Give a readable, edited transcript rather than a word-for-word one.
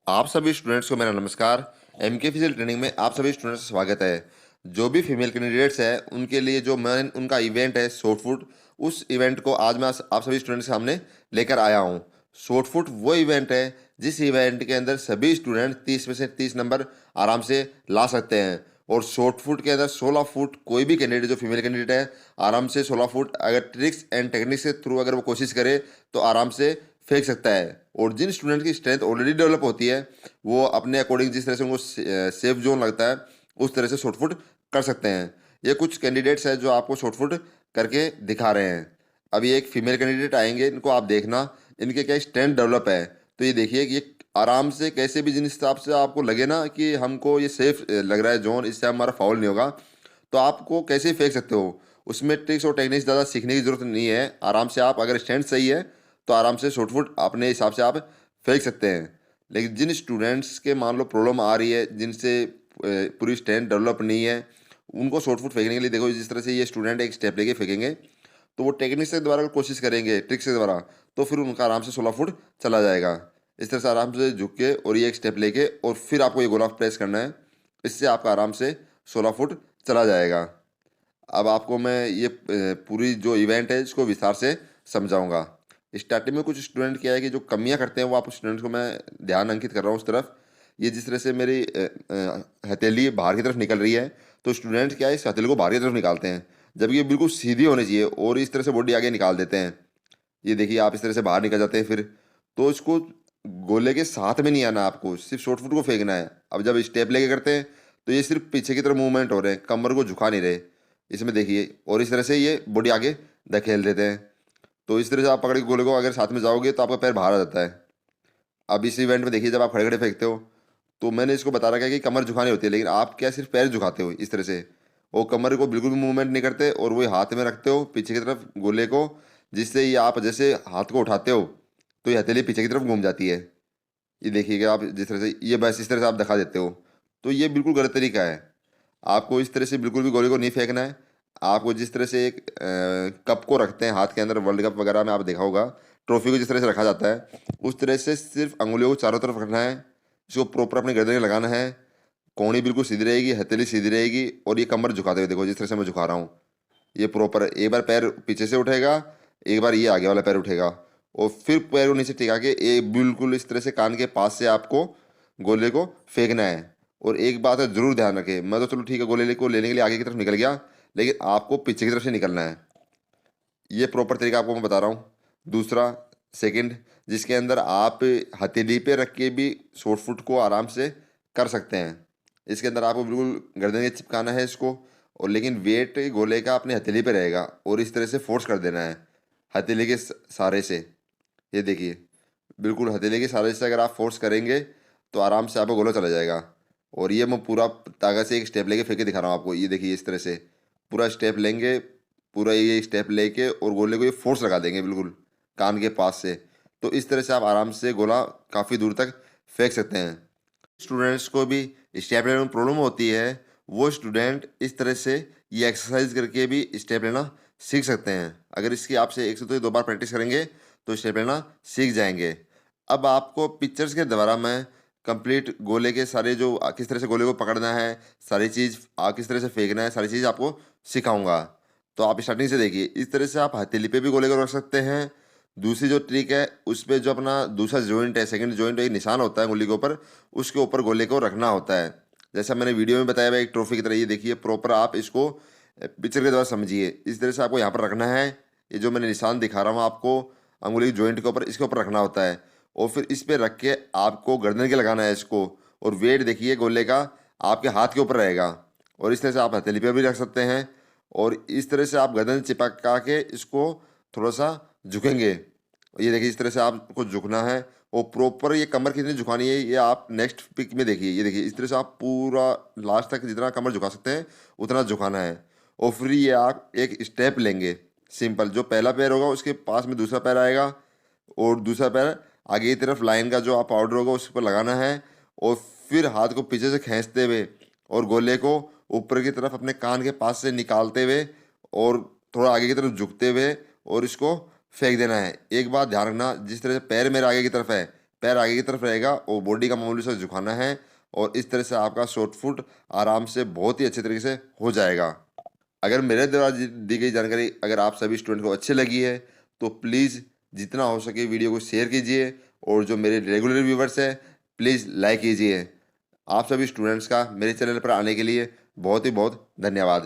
आप सभी स्टूडेंट्स को मेरा नमस्कार। एमके फिजिकल ट्रेनिंग में आप सभी स्टूडेंट्स का स्वागत है। जो भी फीमेल कैंडिडेट्स हैं उनके लिए जो मेन उनका इवेंट है शॉर्ट फुट, उस इवेंट को आज मैं आप सभी स्टूडेंट्स के सामने लेकर आया हूँ। शॉर्ट फुट वो इवेंट है जिस इवेंट के अंदर सभी स्टूडेंट 30 में से 30 नंबर आराम से ला सकते हैं। और शॉर्ट फुट के अंदर 16 फुट कोई भी कैंडिडेट जो फीमेल कैंडिडेट है आराम से 16 फुट अगर ट्रिक्स एंड टेक्निक्स के थ्रू अगर वो कोशिश करे तो आराम से फेंक सकता है। और जिन स्टूडेंट की स्ट्रेंथ ऑलरेडी डेवलप होती है वो अपने अकॉर्डिंग जिस तरह से उनको सेफ जोन लगता है उस तरह से शॉर्ट फुट कर सकते हैं। ये कुछ कैंडिडेट्स हैं जो आपको शॉर्ट फुट करके दिखा रहे हैं। अभी एक फीमेल कैंडिडेट आएंगे, इनको आप देखना इनके क्या स्ट्रेंथ डेवलप है। तो ये देखिए कि ये आराम से कैसे भी जिन हिसाब से आपको लगे ना कि हमको ये सेफ लग रहा है जोन, इससे हमारा फाउल नहीं होगा, तो आपको कैसे फेंक सकते हो। उसमें ट्रिक्स और टेक्निक्स ज़्यादा सीखने की जरूरत नहीं है। आराम से आप अगर स्टैंड सही है तो आराम से शॉर्ट फुट अपने हिसाब से आप फेंक सकते हैं। लेकिन जिन स्टूडेंट्स के मान लो प्रॉब्लम आ रही है, जिनसे पूरी स्टैंड डेवलप नहीं है, उनको शॉर्ट फुट फेंकने के लिए देखो जिस तरह से ये स्टूडेंट एक स्टेप लेके फेंकेंगे तो वो टेक्निक्स के द्वारा अगर कोशिश करेंगे, ट्रिक्स के द्वारा, तो फिर उनका आराम से 16 फुट चला जाएगा। इस तरह से आराम से झुक के और ये एक स्टेप लेके और फिर आपको ये गोला प्रेस करना है। इससे आपका आराम से 16 फुट चला जाएगा। अब आपको मैं ये पूरी जो इवेंट है इसको विस्तार से समझाऊंगा। स्टार्टिंग में कुछ स्टूडेंट क्या है कि जो कमियां करते हैं वो आप स्टूडेंट्स को मैं ध्यान अंकित कर रहा हूँ उस तरफ। ये जिस तरह से मेरी हथेली बाहर की तरफ निकल रही है तो स्टूडेंट क्या है इस हथेली को बाहर की तरफ निकालते हैं, जबकि ये बिल्कुल सीधी होनी चाहिए और इस तरह से बॉडी आगे निकाल देते हैं। ये देखिए आप इस तरह से बाहर निकल जाते हैं। फिर तो इसको गोले के साथ में नहीं आना, आपको सिर्फ शॉर्ट फुट को फेंकना है। अब जब स्टेप लेके करते हैं तो ये सिर्फ पीछे की तरफ मूवमेंट हो रहे हैं, कमर को झुका नहीं रहे। इसमें देखिए और इस तरह से ये बॉडी आगे धकेल देते हैं। तो इस तरह से आप पकड़ के गोले को अगर साथ में जाओगे तो आपका पैर बाहर आ जाता है। अब इस इवेंट में देखिए जब आप खड़े खड़े फेंकते हो तो मैंने इसको बता रखा है कि कमर झुकानी होती है, लेकिन आप क्या सिर्फ पैर झुकाते हो इस तरह से, वो कमर को बिल्कुल भी मूवमेंट नहीं करते और वो हाथ में रखते हो पीछे की तरफ गोले को, जिससे ये आप जैसे हाथ को उठाते हो तो ये हथेली पीछे की तरफ घूम जाती है। ये देखिएगा आप जिस तरह से ये बस इस तरह से आप दिखा देते हो, तो ये बिल्कुल गलत तरीका है। आपको इस तरह से बिल्कुल भी गोले को नहीं फेंकना है। आपको जिस तरह से एक कप को रखते हैं हाथ के अंदर, वर्ल्ड कप वगैरह में आप देखा होगा ट्रॉफी को जिस तरह से रखा जाता है, उस तरह से सिर्फ अंगुलियों को चारों तरफ रखना है। इसको प्रॉपर अपने गर्दन में लगाना है। कोहनी बिल्कुल सीधी रहेगी, हथेली सीधी रहेगी और ये कमर झुकाते हुए देखो जिस तरह से मैं झुका रहा हूँ। ये प्रॉपर एक बार पैर पीछे से उठेगा, एक बार ये आगे वाला पैर उठेगा और फिर पैर को नीचे टिका के एक बिल्कुल इस तरह से कान के पास से आपको गोले को फेंकना है। और एक बात है जरूर ध्यान रखें, मैं तो चलो ठीक है गोले को लेने के लिए आगे की तरफ निकल गया, लेकिन आपको पीछे की तरफ से निकलना है। ये प्रॉपर तरीका आपको मैं बता रहा हूँ। दूसरा सेकंड, जिसके अंदर आप हथेली पे रख के भी शॉर्ट फुट को आराम से कर सकते हैं। इसके अंदर आपको बिल्कुल गर्दन के चिपकाना है इसको, और लेकिन वेट गोले का अपने हथेली पे रहेगा और इस तरह से फोर्स कर देना है हथेली के सहारे से। ये देखिए बिल्कुल हथेली के सहारे से अगर आप फोर्स करेंगे तो आराम से आपका गोला चला जाएगा। और ये मैं पूरा ताकत से एक स्टेप लेके फेंक के दिखा रहा हूँ आपको। ये देखिए इस तरह से पूरा स्टेप लेंगे, पूरा ये स्टेप लेके और गोले को ये फोर्स लगा देंगे बिल्कुल कान के पास से। तो इस तरह से आप आराम से गोला काफ़ी दूर तक फेंक सकते हैं। स्टूडेंट्स को भी स्टेप लेने में प्रॉब्लम होती है, वो स्टूडेंट इस तरह से ये एक्सरसाइज करके भी स्टेप लेना सीख सकते हैं। अगर इसकी आपसे एक से तो 2 बार प्रैक्टिस करेंगे तो स्टेप लेना सीख जाएंगे। अब आपको पिक्चर्स के द्वारा मैं कंप्लीट गोले के सारे जो किस तरह से गोले को पकड़ना है, सारी चीज़ किस तरह से फेंकना है, सारी चीज़ आपको सिखाऊंगा। तो आप स्टार्टिंग से देखिए इस तरह से आप हथेली पे भी गोले को रख सकते हैं। दूसरी जो ट्रिक है उस पे जो अपना दूसरा जॉइंट है, सेकंड जॉइंट एक निशान होता है उंगली के ऊपर, उसके ऊपर गोले को रखना होता है। जैसा मैंने वीडियो में बताया हुआ एक ट्रॉफी की तरह। ये देखिए प्रॉपर आप इसको पिक्चर के द्वारा समझिए। इस तरह से आपको यहाँ पर रखना है। ये जो मैंने निशान दिखा रहा हूँ आपको अंगुली जॉइंट के ऊपर, इसके ऊपर रखना होता है और फिर इस पर रख के आपको गर्दन के लगाना है इसको। और वेट देखिए गोले का आपके हाथ के ऊपर रहेगा और इस तरह से आप हथेली पर भी रख सकते हैं। और इस तरह से आप गर्दन चिपका के इसको थोड़ा सा झुकेंगे। ये देखिए इस तरह से आपको झुकना है और प्रॉपर ये कमर कितनी झुकानी है ये आप नेक्स्ट पिक में देखिए। ये देखिए इस तरह से आप पूरा लास्ट तक जितना कमर झुका सकते हैं उतना झुकाना है। और फिर ये आप एक स्टेप लेंगे सिंपल, जो पहला पैर होगा उसके पास में दूसरा पैर आएगा और दूसरा पैर आगे की तरफ लाइन का जो आप पाउडर होगा उस पर लगाना है। और फिर हाथ को पीछे से खींचते हुए और गोले को ऊपर की तरफ अपने कान के पास से निकालते हुए और थोड़ा आगे की तरफ झुकते हुए और इसको फेंक देना है। एक बात ध्यान रखना, जिस तरह से पैर मेरे आगे की तरफ है, पैर आगे की तरफ रहेगा और बॉडी का मामूली सा झुकाना है, और इस तरह से आपका शॉर्ट फुट आराम से बहुत ही अच्छे तरीके से हो जाएगा। अगर मेरे द्वारा दी गई जानकारी अगर आप सभी स्टूडेंट को अच्छी लगी है तो प्लीज़ जितना हो सके वीडियो को शेयर कीजिए, और जो मेरे रेगुलर व्यूवर्स हैं प्लीज़ लाइक कीजिए। आप सभी स्टूडेंट्स का मेरे चैनल पर आने के लिए बहुत ही बहुत धन्यवाद।